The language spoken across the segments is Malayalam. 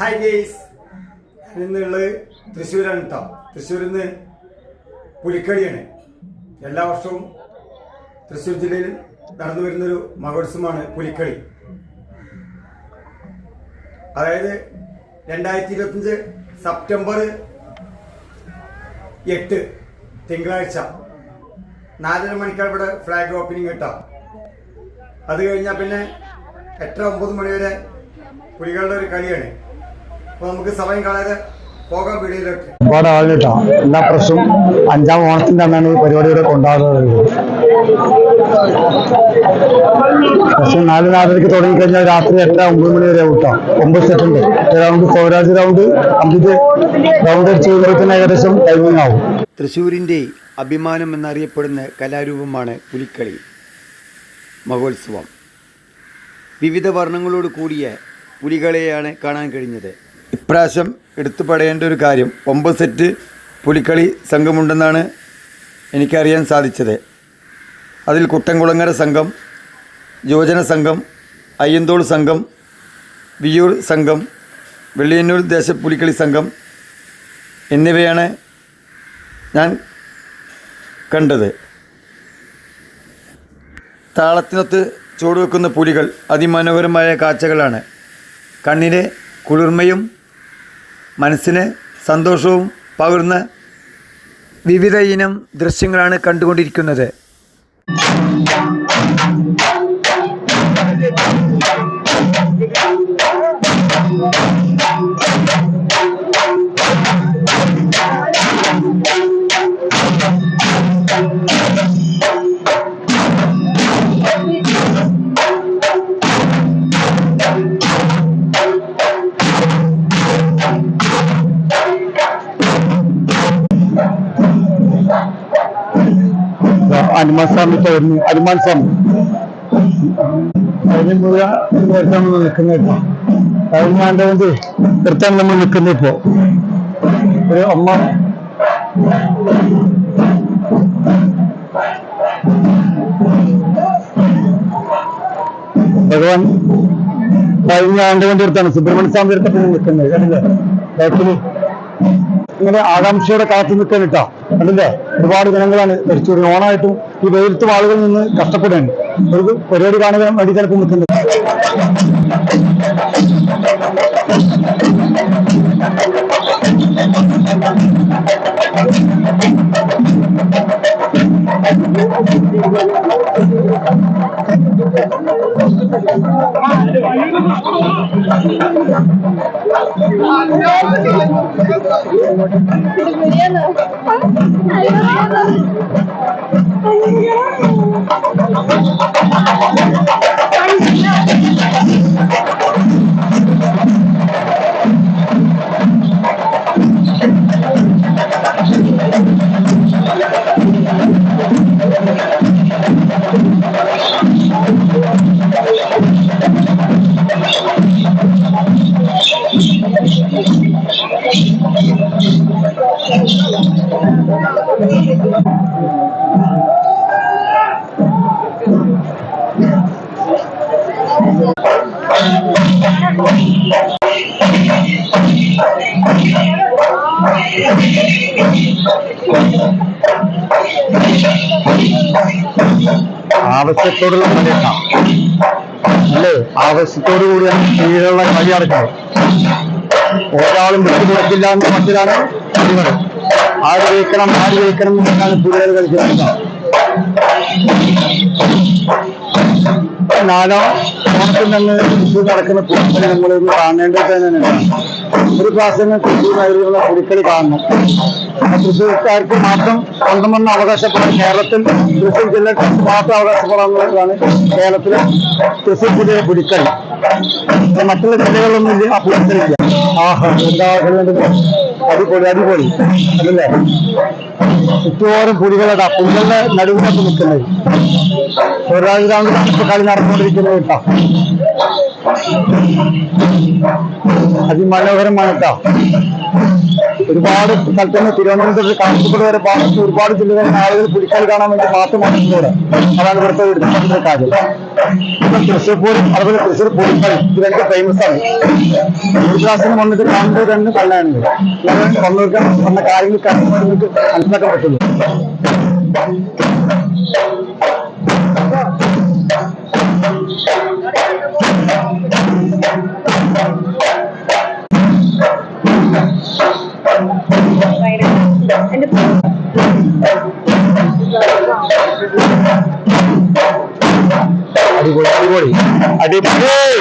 ഹായ് ഗെയ്സ്, ഇന്നുള്ളത് തൃശ്ശൂരാണ് കേട്ടോ. തൃശ്ശൂരിൽ നിന്ന് പുലിക്കളിയാണ്. എല്ലാ വർഷവും തൃശ്ശൂർ ജില്ലയിൽ നടന്നു വരുന്നൊരു മഹോത്സവമാണ് പുലിക്കളി. അതായത് 2025 സെപ്റ്റംബർ 8 തിങ്കളാഴ്ച 4:30 മണിക്കാണ് ഇവിടെ ഫ്ലാഗ് ഓപ്പണിംഗ് കേട്ടോ. അത് കഴിഞ്ഞാൽ പിന്നെ 8-9 മണി വരെ പുലികളുടെ ഒരു കളിയാണ്. അപ്പൊ നമുക്ക് സമയം കളയാതെ പോകാം വീഡിയോയിലോട്ട്. ഒരുപാട് ആളുകട്ടോ. എല്ലാ പ്രാവശ്യവും 5ാം ഓണത്തിന്റെ അന്നാണ് ഈ പരിപാടിയുടെ കൊണ്ടാടുന്നത്. പക്ഷെ 4:30 തുടങ്ങിക്കഴിഞ്ഞാൽ രാത്രി 8-9 മണി വരെ കൂട്ടാം. 9 സെറ്റുണ്ട്. Round Swaraj round complete round അടിച്ച് കഴിയുമ്പോൾ ഏകദേശം ടൈമിംഗ് ആവും. തൃശ്ശൂരിന്റെ അഭിമാനം എന്നറിയപ്പെടുന്ന കലാരൂപമാണ് പുലിക്കളി മഹോത്സവം. വിവിധ വർണ്ണങ്ങളോട് കൂടിയ പുലികളെയാണ് കാണാൻ കഴിഞ്ഞത്. ഇപ്രാവശ്യം എടുത്തു പറയേണ്ട ഒരു കാര്യം, 9 സെറ്റ് പുലിക്കളി സംഘമുണ്ടെന്നാണ് എനിക്കറിയാൻ സാധിച്ചത്. അതിൽ കുട്ടൻകുളങ്ങര സംഘം, യുവജന സംഘം, അയ്യന്തോൾ സംഘം, വിയൂർ സംഘം, വെള്ളിയന്നൂർ ദേശപ്പുലിക്കളി സംഘം എന്നിവയാണ് ഞാൻ കണ്ടത്. താളത്തിനൊത്ത് ചുവടുവെക്കുന്ന പുലികൾ അതിമനോഹരമായ കാഴ്ചകളാണ്. കണ്ണിന് കുളിർമയും മനസ്സിന് സന്തോഷവും പകർന്ന വിവിധ ഇനം ദൃശ്യങ്ങളാണ് കണ്ടുകൊണ്ടിരിക്കുന്നത്. ഹനുമാൻ സ്വാമി തോന്നുന്നു. ഹനുമാൻ സ്വാമി അതിന് മുഴുവൻ നമ്മൾ നിൽക്കുന്നത് ഇപ്പൊ. കഴിഞ്ഞാണ്ട് കൊണ്ട് നിർത്താൻ നമ്മൾ നിൽക്കുന്നത് ഇപ്പോ. ഒരു അമ്മ ഭഗവാൻ കഴിഞ്ഞ ആണ്ട് കൊണ്ട് എടുത്താണ് സുബ്രഹ്മണ്യ സ്വാമി എടുത്തപ്പോൾ നിൽക്കുന്നത്. കണ്ടില്ലേ? ബാക്കില് ഇങ്ങനെ ആകാംക്ഷയോടെ കാത്തു നിൽക്കാൻ ഇട്ടാ. കണ്ടില്ലേ? ഒരുപാട് ജനങ്ങളാണ് മരിച്ചു. ഓണായിട്ടും ഈ വെയിലത്തും ആളുകൾ നിന്ന് കഷ്ടപ്പെടുകയാണ്. ഒരു പരിപാടി കാണുക വേണ്ടി ചിലപ്പോൾ നിൽക്കുന്നത്. ആവശ്യത്തോടുള്ള കളിയാണ് അല്ലേ? ആവശ്യത്തോടു കൂടിയാണ് സ്ത്രീകളുടെ കളി നടക്കുന്നത്. ഒരാളും വിട്ടുകൊടുക്കില്ല എന്ന മട്ടിലാണ് കളികൾ. ആര് ജയിക്കണം എന്നാണ് പുലികൾ കളിക്കുന്നത്. 4ാം ഓണത്തിൽ നിന്ന് തൃശ്ശൂർ നടക്കുന്ന പുലിക്കളി നമ്മളൊന്ന് കാണേണ്ടത് തന്നെയാണ്. ഒരു പ്രാവശ്യം തൃശ്ശൂർ നഗരത്തിലുള്ള പുലിക്കളി കാണണം. തൃശ്ശൂർക്കാർക്ക് മാത്രം സ്വന്തമെന്ന് അവകാശപ്പെടാൻ, കേരളത്തിൽ തൃശ്ശൂർ ജില്ലക്ക് മാത്രം അവകാശപ്പെടാനുള്ളതാണ് കേരളത്തിലെ തൃശ്ശൂർ ജില്ലയിലെ പുലിക്കളി. മറ്റുള്ള ജില്ലകളിലൊന്നും ഇല്ല ആ പുലിക്കളില്ല. എന്താ അടിപൊളി അടിപൊളി അതല്ലേ? ചുറ്റോരം പുലികളുടെ പുലികളുടെ നടുവിനൊക്കെ നിൽക്കുന്നത്. സ്വരാജ് റൗണ്ടിലാണ് ഇപ്പൊ കളി നടന്നുകൊണ്ടിരിക്കുന്നത് കേട്ടോ. അതിമനോഹരമാണ് കേട്ടോ. ഒരുപാട് സ്ഥലത്ത് നിന്ന് തിരുവനന്തപുരത്ത് കാസർഗോഡ് വരെ ഭാഗത്ത് ഒരുപാട് ജില്ലകളിൽ ആളുകൾ പുലിക്കളി കാണാൻ വേണ്ടി മാത്രമാണ് ഇവിടെ. അതാണ് ഇവിടുത്തെ എടുത്ത കാര്യം. തൃശ്ശൂർ പൂരം അതുപോലെ തൃശ്ശൂർ പുലിക്കളി ഇത് രണ്ട് ഫേമസ് ആണ്. ഗുരുദാസിന് വന്നിട്ട് കാണുമ്പോൾ തന്നെ കള്ളാണ്. വന്നവർക്ക് വന്ന കാര്യങ്ങൾ നിങ്ങൾക്ക് മനസ്സിലാക്കാൻ പറ്റുള്ളൂ. അടിപൊളി അടിപൊളി അടിപൊളി.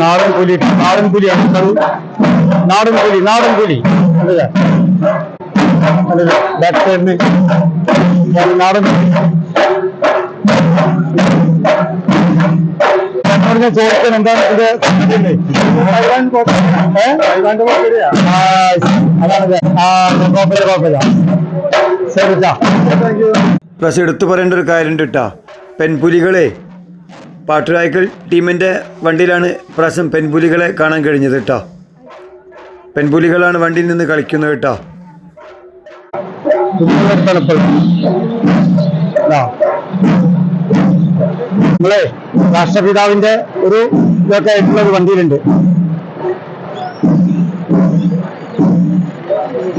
നാടൻ പുലി നാടൻ പുലിയാണ്. നാടൻ പുലി നാടൻ പുലി അതല്ലേ അതല്ലേ ബാക്ക് സൈഡിന് നാടൻ ചോദിക്കാൻ എന്താണ് ഇത്? അതാണ് കുഴപ്പമില്ല. ശരി പ്ലസ് എടുത്തു പറയേണ്ട ഒരു കാര്യമുണ്ട് കേട്ടോ. പെൺപുലികളെ പാട്ടുരായ്ക്കൽ ടീമിൻ്റെ വണ്ടിയിലാണ് പ്രാവശ്യം പെൺപുലികളെ കാണാൻ കഴിഞ്ഞത് കേട്ടോ. പെൺപുലികളാണ് വണ്ടിയിൽ നിന്ന് കളിക്കുന്നത് കേട്ടോ. നമ്മളെ രാഷ്ട്രപിതാവിന്റെ ഒരു ഇതൊക്കെ ആയിട്ടുള്ള ഒരു വണ്ടിയിലുണ്ട്.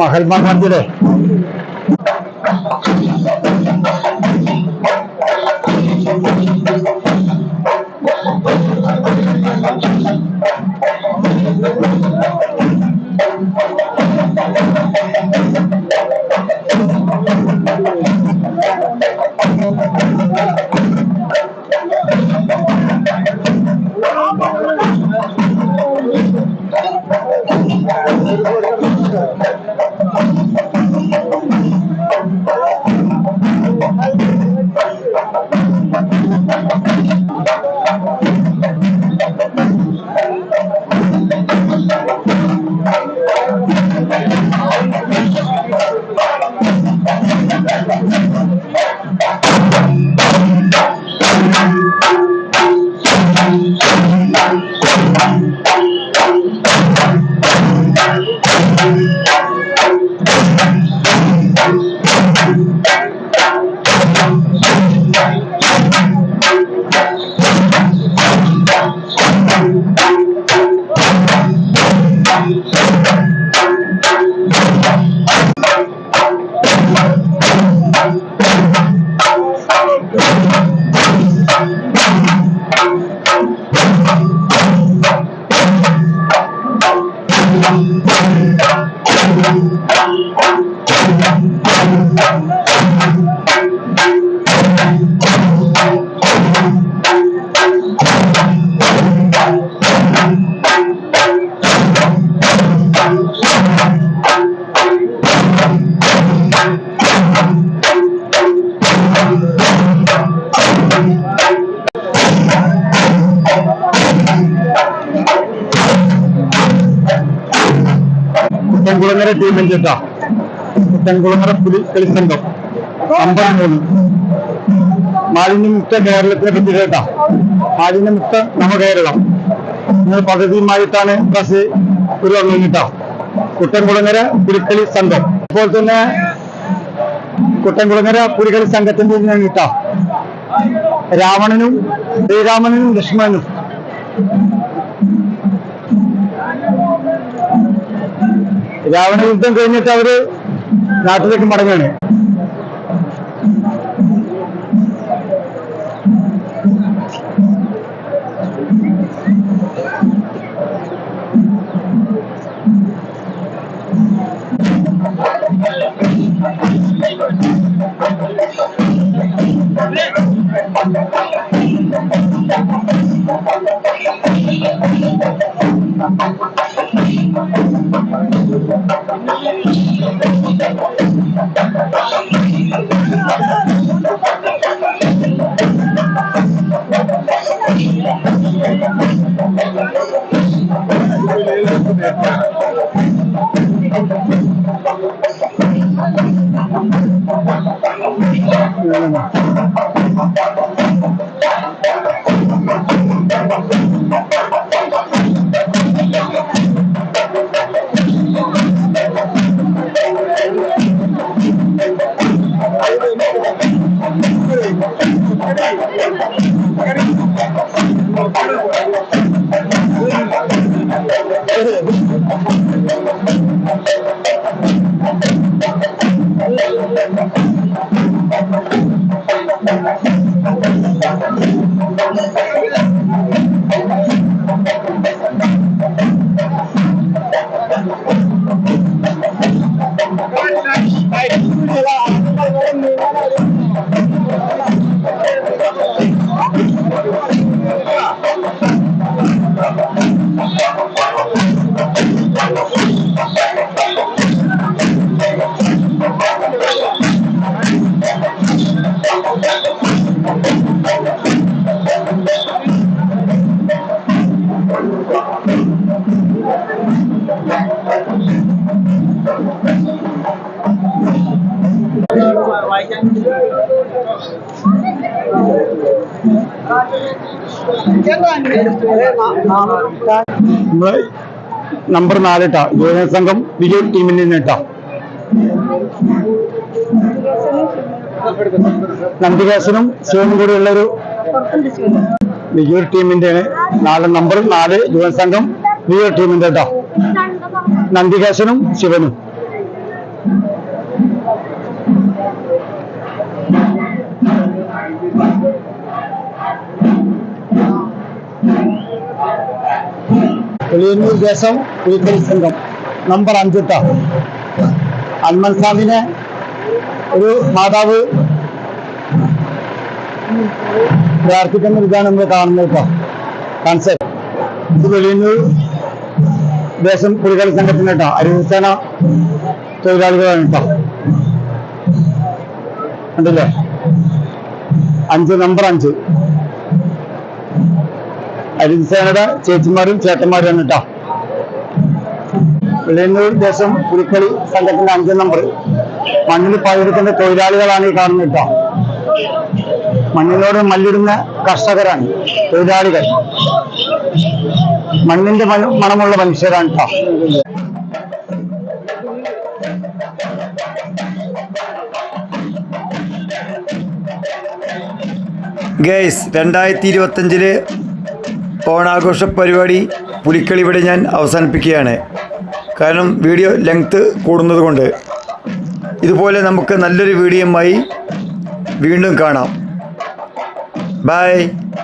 മഹാത്മാഗാന്ധിയുടെ ടീമിന്റെ കേട്ടോ കുട്ടൻകുളങ്ങര പുലിക്കളി സംഘം നമ്പർ 3. മാലിന്യമുക്ത കേരളത്തിനെ പറ്റി കേട്ടോ. മാലിന്യമുക്ത നവകേരളം എന്ന പദ്ധതിയുമായിട്ടാണ് ബസ് ഒരു കേട്ടോ. കുട്ടൻകുളങ്ങര പുലിക്കളി സംഘം. അപ്പോൾ തന്നെ കുട്ടൻകുളങ്ങര പുലിക്കളി സംഘത്തിന്റെ കേട്ടോ രാവണനും ശ്രീരാമനും ലക്ഷ്മണനും രാവണ യുദ്ധം കഴിഞ്ഞിട്ട് അവര് നാട്ടിലേക്ക് മടങ്ങാണ്. നമ്മള് നമ്പർ 4 ട്ടാ യുവജന സംഘം വിജയ് ടീമിൽ നിന്ന് കേട്ടോ. നന്ദികേശനും ശിവനും കൂടി ഉള്ളൊരു വിജയ് ടീമിന്റെ നമ്പർ 4 യുവജന സംഘം വിജയ് ടീമിന്റെ കേട്ടോ. നന്ദികേശനും ശിവനും. വെളിയന്നൂർ ദേശം പുലിക്കളി സംഘം നമ്പർ 5 ട്ടാ. അൽമൻ സാദിനെ ഒരു മാതാവ് പ്രാർത്ഥിക്കുന്ന ഇതാണ് നമ്മൾ കാണുന്നത് കേട്ടോ. കൺസെപ്റ്റ് ഇത് വെളിയന്നൂർ ദേശം പുലിക്കളി സംഘത്തിന് കേട്ടോ. അരിസേന തൊഴിലാളികളാണ് കേട്ടോ. ഉണ്ടല്ലേ 5 നമ്പർ 5 അരിസേനയുടെ ചേച്ചിമാരും ചേട്ടന്മാരും കേട്ടോ. വെളിയന്നൂർ ദേശം പുലിക്കളി സംഘത്തിന്റെ 5 നമ്പർ മണ്ണിൽ പണിയെടുക്കുന്ന തൊഴിലാളികളാണ് ഈ കാണുന്നത് കേട്ടോ. മണ്ണിനോട് മല്ലിടുന്ന കർഷകരാണ് തൊഴിലാളികൾ. മണ്ണിന്റെ മണമുള്ള മനുഷ്യരാണ് കേട്ടോ. ഗൈസ് 2025 ഓണാഘോഷ പരിപാടി പുലിക്കളി ഇവിടെ ഞാൻ അവസാനിപ്പിക്കുകയാണ്. കാരണം വീഡിയോ ലെങ്ത് കൂടുന്നത് കൊണ്ട്. ഇതുപോലെ നമുക്ക് നല്ലൊരു വീഡിയോയുമായി വീണ്ടും കാണാം. ബൈ.